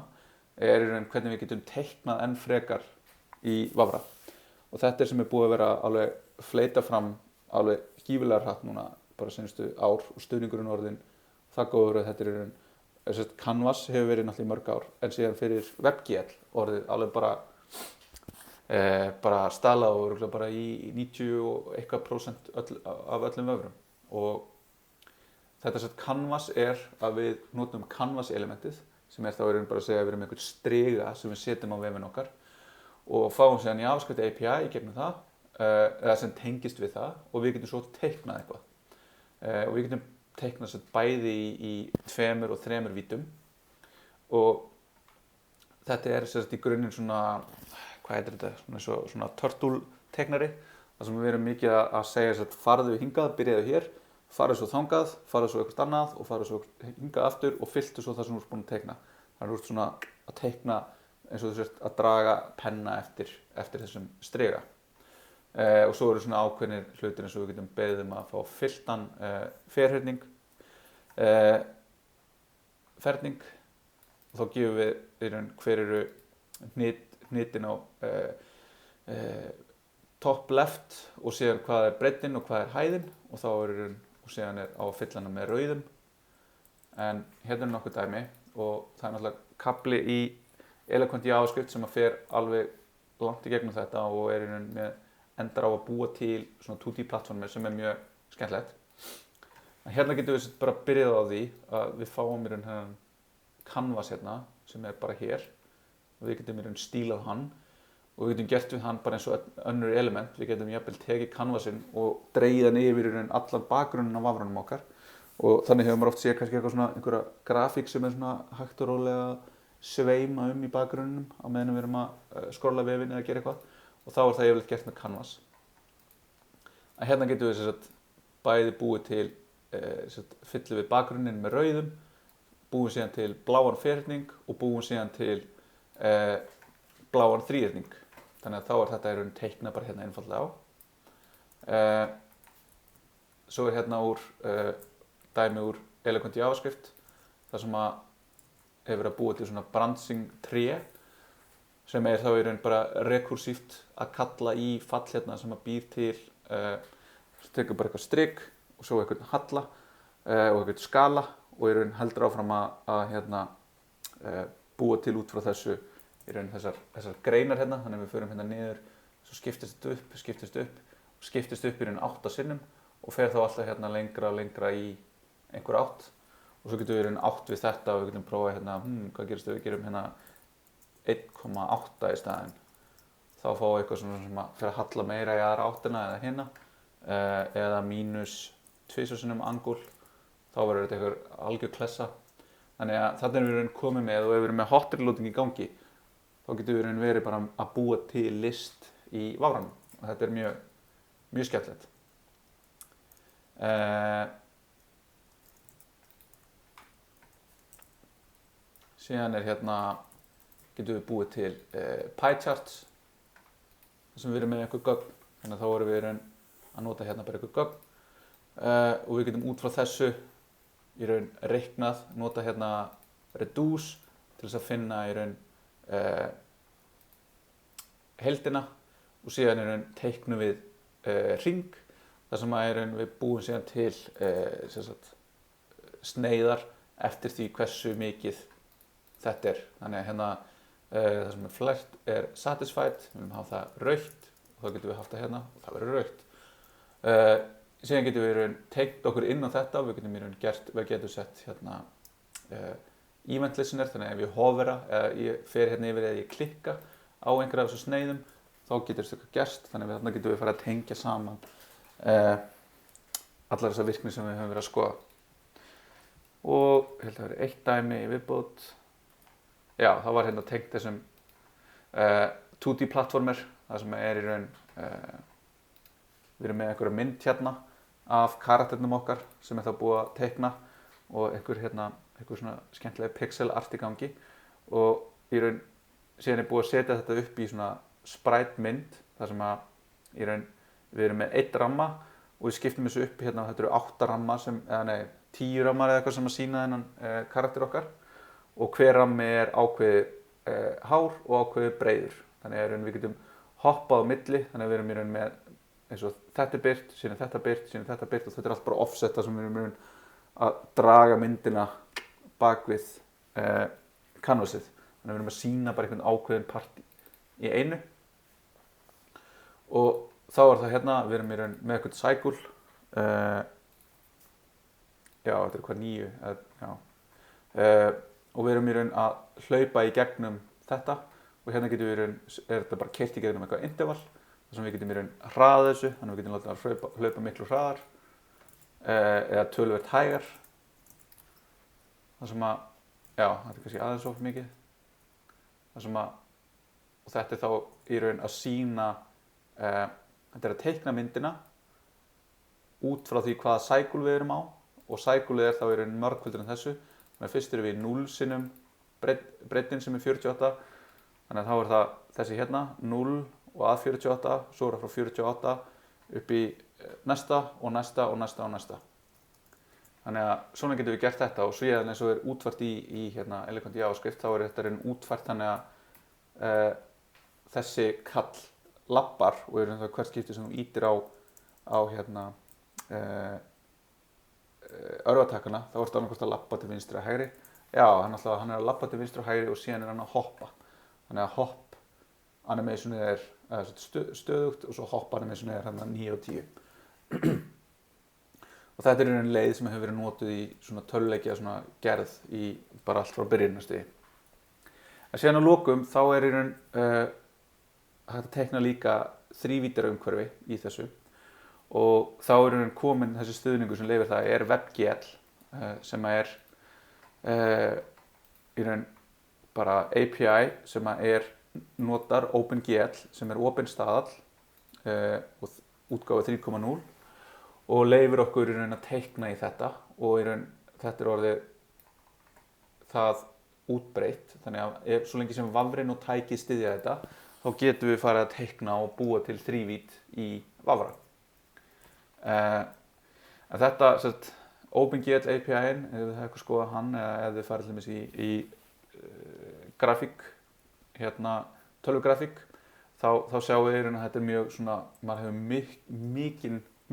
hvernig við getum teiknað enn frekar í Vafra. Og þetta sem búið að vera alveg fleita fram alveg gífurlega hratt núna bara seinustu ár, og stuðningurinn orðinn það góður að þetta Canvas hefur verið náttúrulega í mörg ár, en síðan fyrir WebGL orðið alveg bara staðlað og bara í 90% af öllum vöfrum. Og þetta Canvas að við notum Canvas elementið, sem þá bara að segja að við erum einhvern striga sem við setjum á vefinn okkar og fáum síðan JavaScript API í gegnum það, eða sem tengist við það, og við getum svo teiknað eitthvað. Og við getum teiknað bæði í 2 og 3 vítum, og þetta í grunninn svona, hvað heitir þetta, svona turtle teiknari, þar sem við erum mikið að segja farðu hingað, byrjaðu hér, farðu svo þangað, farðu svo eitthvað annað og farðu svo hingað aftur og fylltu svo það sem þú ert búin að teikna. Þannig að þú ert svona að teikna eins og þú sért að draga penna eftir þessum striga. Og svo eru svona ákveðnir hlutir eins og við getum beðið að fá fylltan ferning, og þá gefum við hver eru hnitin á top left, og síðan hvað er breiddin og hvað er hæðin, og þá og síðan á að fylla hana með rauðum. En hérna nokkuð dæmi, og það náttúrulega kafli í Eloquent JavaScript sem fer alveg langt í gegnum þetta og endar á að búa til svona 2D plattformir sem mjög skemmtilegt. En hérna getum við bara byrjað á því að við fáum hennan Canvas hérna, sem bara hér, og við getum stílað hann, og við getum gert við hann bara eins og önnur element. Við getum jafnvel tekið Canvasinn og dregið hann yfir allan bakgrunninn á vafranum okkar, og þannig hefur maður oft séð kannski einhverja grafík sem svona hægt og rólega sveima í bakgrunnum á meðan við erum að skrolla vefinn eða gera eitthvað, og þá það yfirleitt gert með Canvas. En hérna getum við bæði búið til fyllum við bakgrunninn með rauðum, búum síðan til bláan ferning og búum síðan til bláan þríhyrning. Þannig að þá þetta teiknað bara hérna einfaldlega á. Svo hérna dæmi úr Eloquent JavaScript, þar sem hefur verið að búa til svona branching tré, sem þá bara rekursíft að kalla í fall hérna sem býr til, tekur bara eitthvað strik og svo eitthvað halla og eitthvað skala, og heldur áfram að búa til út frá þessu þessar greinar hérna. Þannig að við förum hérna niður, svo skiptist upp í 8 sinnum og fer þá alltaf hérna lengra og lengra í einhver átt, og svo getum við átt við þetta og við getum prófað hérna, hvað gerist við gerum hérna 1,8 í staðinn. Þá fáum við eitthvað sem fer að halla meira í aðra áttina eða hérna, eða mínus 2 sinnum angul, þá verður þetta eitthvað algjör klessa. Þannig að þetta við komið með, og ef við erum með hot reloading í gangi, þá getum við verið bara að búa til list í vafranum, og þetta mjög skemmtilegt. Síðan hérna getum við búið til pie charts, þar sem við erum með einhver gögn, þannig að þá erum við að nota hérna bara einhver gögn, og við getum út frá þessu reiknað, nota hérna reduce til þess að finna heildina, og síðan teiknum við hring, þar sem við búum síðan til sneiðar eftir því hversu mikið þetta Þannig að hérna það sem flært satisfied, við viljum hafa það rautt, og þá getum við haft það hérna og það verður rautt. síðan getum við í raun tengt okkur inn á þetta, við getum í raun við getum sett hérna event listener, þannig að ef ég hofera eða ég fer hérna yfir eða ég klikka á einhverja af þessu sneiðum, þá getur þetta gerst, þannig að þarna getum við fara að tengja saman allar þessar virkni sem við höfum verið að skoða. Og ég held að það verið eitt dæmi í viðbót. Já, það var hérna tengt þessum 2D plattformer, það sem er í raun við erum með einhverja mynd hérna af karakternum okkar sem er þá búið að teikna og einhver svona skemmtilega pixel art í gangi og í raun síðan er búið að setja þetta upp í svona sprite mynd þar sem að í raun við erum með 1 ramma og við skiptum þessu upp hérna, þetta eru 8 ramma eða nei, 10 rammar eða eitthvað sem að sýna þennan karakter okkar og hver rammi er ákveðið hár og ákveðið breiður. Þannig að við getum hoppað á milli, þannig að við erum í raun með eins og þetta er birt, síðan þetta birt, síðan þetta birt og þetta er allt bara offsetta sem við erum í raun að draga myndina bak við canvasið. Þannig að við erum að sýna bara einhvern ákveðin part í einu og þá er það hérna, við erum í raun með eitthvað cycle já, þetta er hvað 9 og við erum í raun að hlaupa í gegnum þetta og hérna getum við í raun, er þetta bara keyrt í gegnum eitthvað interval þar sem við getum í raun hraða þessu, þannig að við getum látið að hlaupa miklu hraðar eða töluvert hægar þar sem að, já, þetta er kannski aðeins of mikið þar sem að, og þetta er þá í raun að sýna þetta er að teikna myndina út frá því hvaða cycle við erum á og cycle er þá í raun mörgföldur en þessu þannig að fyrst erum við í 0 sinnum breiddin sem er 48 þannig að þá er það þessi hérna 0 og að 48 svo er það frá 48 upp í næsta og næsta og næsta og næsta þannig að svona getum við gert þetta og síðan eins og er útfært í hérna Elegant JavaScript þá er þetta raun útfært þannig að þessi kall lappar og er það hvert skipti sem þú ítir á hérna örvatakana þá ertu annarkvort að lappa til vinstri og hægri já, hann er að lappa til vinstri og hægri og síðan er hann að hoppa þannig að hopp animationið er stöðugt og svo hopp animationið er hérna 9 og 10 og þetta er einu leið sem hefur verið notuð í svona töluleikja svona gerð í bara allt frá byrjunarstigi en síðan á lokum þá er í raun hægt að teikna líka þrívíddara umhverfi í þessu og þá er í raun komin þessi stuðningur sem leyfir það er WebGL sem er í raun bara API sem notar OpenGL sem er opin staðall og útgáfa 3.0 og leyfir okkur í raun að teikna í þetta og í raun þetta er orðið það útbreitt þannig að svo lengi sem vafrin og tæki styðja þetta þá getum við farið að teikna og búa til þrívídd í vafra. En þetta, OpenGL API-in, ef þið hefur eitthvað skoðað hann eða ef þið farið til dæmis í grafík, hérna tölvugrafík, þá sjáum við að þetta er mjög svona, maður hefur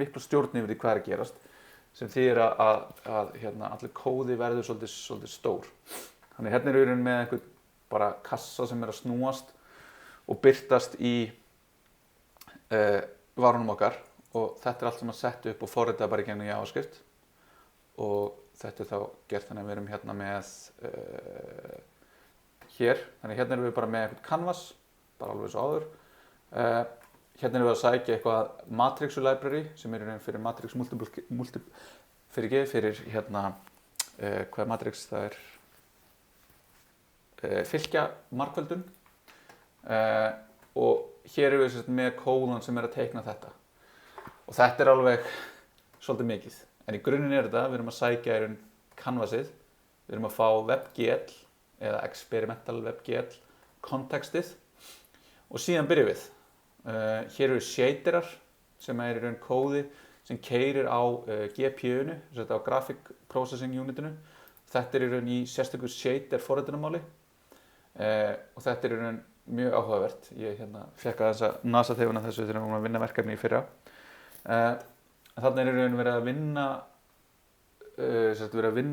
miklu stjórn yfir því hvað er að gerast, sem þýðir að hérna, allir kóði verður svolítið stór. Þannig hérna er við með einhvern bara kassa sem er að snúast og birtast í varunum okkar og þetta er allt sem að setja upp og forrita bara í gegnum JavaScript og þetta er þá gert þannig að við erum hérna með hér, þannig hérna erum við bara með eitthvað canvas, bara alveg svo áður hérna erum við að sækja eitthvað matrixu library sem er fyrir matrix fyrir hérna hvað er matrix, það er fylkja margföldun og hér erum við með kóðan sem er að teikna þetta og þetta er alveg svolítið mikið en í grunninn er þetta, við erum að sækja í raun canvasið, við erum að fá WebGL eða experimental WebGL kontekstið og síðan byrjum við hér eru shaderar sem er í raun kóði sem keyrir á GPU-nu, á Graphic Processing Unitinu þetta er í raun í sérstöku shader forritunamáli og þetta er í raun mjög áhugavert. Ég fékk aðeins að NASA-tefuna þessu þegar við vorum að vinna verkefni í fyrra. Þarna er í raun verið að vinna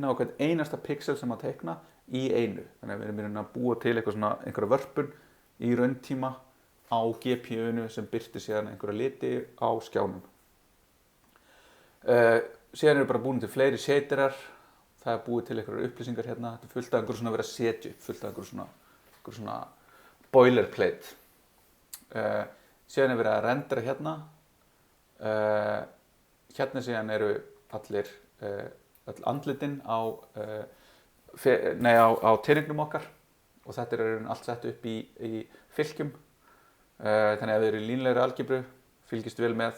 á hvern einasta pixel sem að teikna í einu. Þannig að við erum í raun að búa til einhverja vörpun í rauntíma á GPU-nu sem birtir síðan einhverja liti á skjánum. Síðan eru bara búin til fleiri shaderar, það búið til einhverjar upplýsingar hérna, þetta fullt af einhverjum svona að vera að setja upp, fullt af einhverjum svona boilerplate. Síðan verið að rendera hérna, hérna síðan eru allir, öll andlitin á teningnum okkar og þetta allt sett upp í fylkjum. Þannig að ef þið eru í línulegri algebru, fylgist vel með.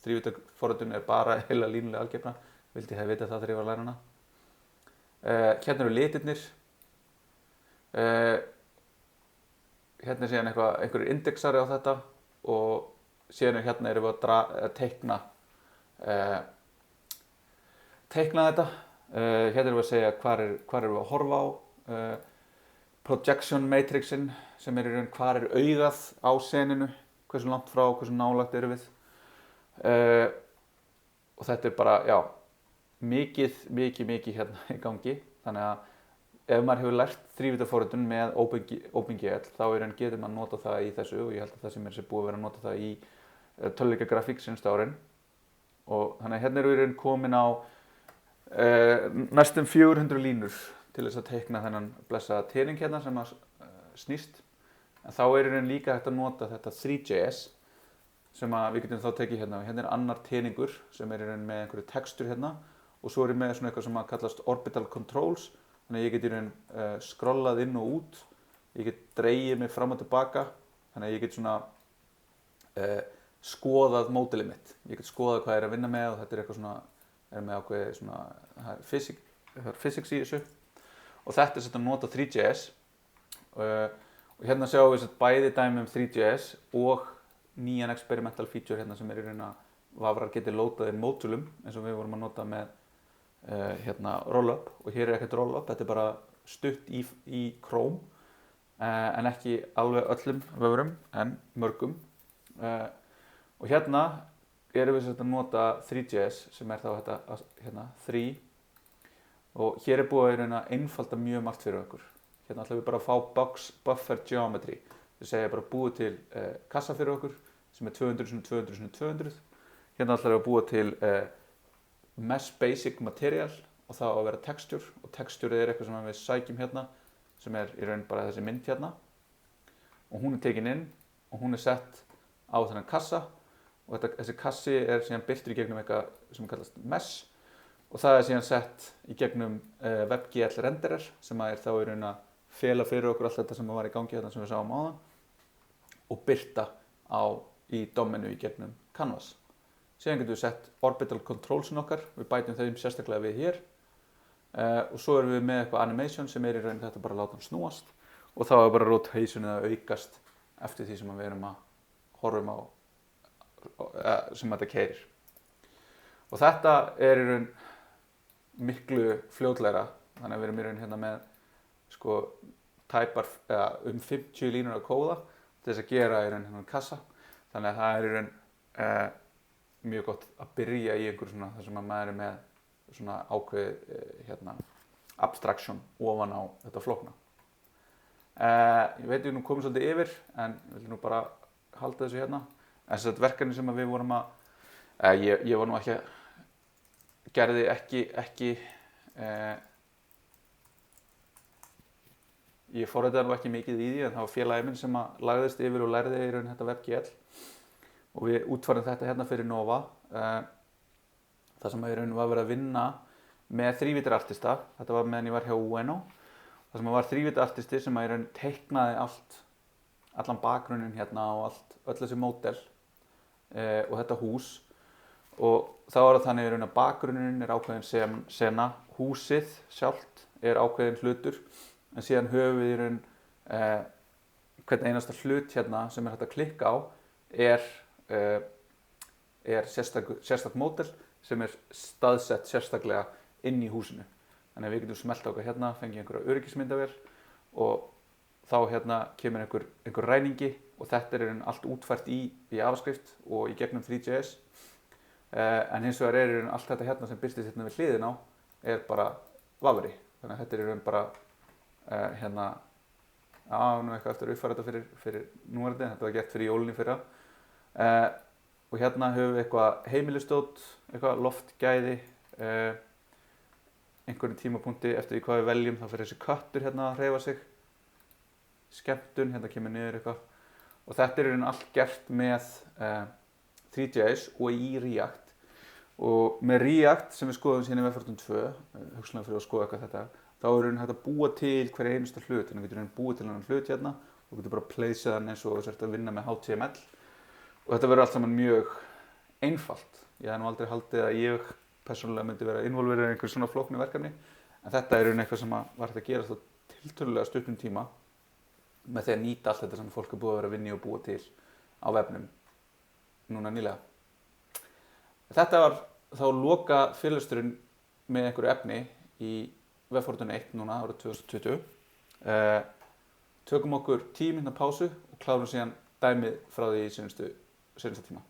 Þrívíddarforritun bara heila línuleg algebra, vildi ég vita það þegar ég var að læra hana. Hérna eru litirnir. Hérna síðan einhverjir indexari á þetta og síðan hérna erum við að teikna þetta. Hérna erum við að segja hvar erum við að horfa á. Projection matrixin sem í raun hvar augað á seninu, hversu langt frá, hversu nálægt erum við. Og þetta bara, já, mikið hérna í gangi. Þannig að ef maður hefur lært þrívíddarforritun með OpenGL þá getur maður nota það í þessu og ég held að það sem búið að vera að nota það í tölvuleikjagrafík seinustu árin. Og þannig að hérna erum við komin á næstum 400 línur til þess að teikna þennan blessaða tening hérna sem snýst. En þá líka hægt að nota þetta 3JS sem við getum þá tekið hérna. Hérna annar teningur sem með einhverju textur hérna og svo með svona eitthvað sem kallast orbital controls. Þannig að ég get skrollað inn og út, ég get dregið mig fram og tilbaka, þannig að ég get svona skoðað módelið mitt. Ég get skoðað hvað ég að vinna með og þetta eitthvað svona, með ákveðið svona physics í þessu. Og þetta að nota 3JS og hérna sjáum við bæði dæmi 3JS og nýjan experimental feature hérna sem í raun að vafrar geti lótað inn módulum eins og við vorum að nota með rollup og hér ekkert rollup, þetta bara stutt í Chrome en ekki alveg öllum vöfrum en mörgum og hérna erum við að nota 3JS sem þá þetta hérna 3 og hér búið að einfalda mjög margt fyrir okkur. Hérna ætlum við bara að fá buffer geometry, það segja bara búið til kassa fyrir okkur sem 200x200x200. Hérna ætlum við að búa til mesh basic material og það á að vera texture og texture eitthvað sem við sækjum hérna sem í raun bara þessi mynd hérna og hún tekin inn og hún sett á þennan kassa og þessi kassi síðan birtur í gegnum eitthvað sem kallast mesh og það síðan sett í gegnum WebGL renderer sem þá í raun að fela fyrir okkur allt þetta sem var í gangi hérna sem við sáum áðan og birta í domminu í gegnum Canvas. Síðan getum við sett orbital controlsin okkar, við bætum þeim sérstaklega við hér og svo erum við með eitthvað animation sem í raun þetta bara að láta hann snúast og þá bara rotationið að aukast eftir því sem við erum að horfum á sem þetta keyrir. Og þetta í raun miklu fljótlegra, þannig að við erum í raun hérna með tæpar 50 línur að kóða til þess að gera í raun hérna kassa, þannig að það í raun mjög gott að byrja í einhverju svona þar sem að maður með svona ákveðið abstraction ofan á þetta flókna. Ég veit við komum svolítið yfir en ég vil bara halda þessu hérna. En þess að verkefni sem við vorum að ég var ekki gerði ekki ég forritaði ekki mikið í því en það var félagi minn sem lagðist yfir og lærði í raun þetta WebGL. Og við útfærum þetta hérna fyrir Nova þar sem í raun var verið að vinna með þrívíddarartista, þetta var meðan ég var hjá Ueno þar sem var þrívíddarartisti sem í raun teiknaði allan bakgrunninn hérna og öll þessi módel og þetta hús og þá það þannig í raun að bakgrunninn ákveðin sena, húsið sjálft ákveðin hlutur en síðan höfum við í raun hvern einasta hlut hérna sem hægt að klikka á sérstakt módel sem staðsett sérstaklega inn í húsinu. Þannig að við getum smellt á okkar hérna, fengið einhverja öryggismyndavél og þá hérna kemur einhver ræningi og þetta allt útfært í JavaScript og í gegnum 3JS. En hins vegar allt þetta hérna sem birtist hérna við hliðina á bara vafri. Þannig að þetta bara hérna nú eitthvað eftir að uppfæra þetta fyrir núverandi, þetta var gert fyrir jólin í fyrra. Og og hérna höfum við eitthvað heimilisdót, eitthvað loftgæði, einhverjum tímapunkti eftir því hvað við veljum þá fyrir þessi köttur hérna að hreyfa sig, skemmtun, hérna kemur niður eitthvað og þetta er í raun allt gert með 3GIS og í React og með React sem við skoðum síðan í Webfortran 2, hugsanlega fyrir að skoða eitthvað þetta, þá er í raun hægt að búa til hverja einustu hlut, þannig að við getum búið til hann hlut hérna og getum bara pleysað hann eins og sért að vinna með HTML og þetta verður allt saman mjög einfalt. Ég hef nú aldrei haldið að ég persónulega myndi vera involverið í einhver svona flóknu verkefni en þetta er í raun eitthvað sem var hægt að gera þá tiltölulega stuttum tíma með því að nýta allt þetta sem fólk er búið að vera að vinna og búa til á vefnum núna nýlega. Þetta var þá loka fyrirlesturinn með einhverju efni í Webfortran 1 núna árið 2020. Tökum okkur 10 mínútna pásu og klárum síðan dæmið frá því í seinasta tíma.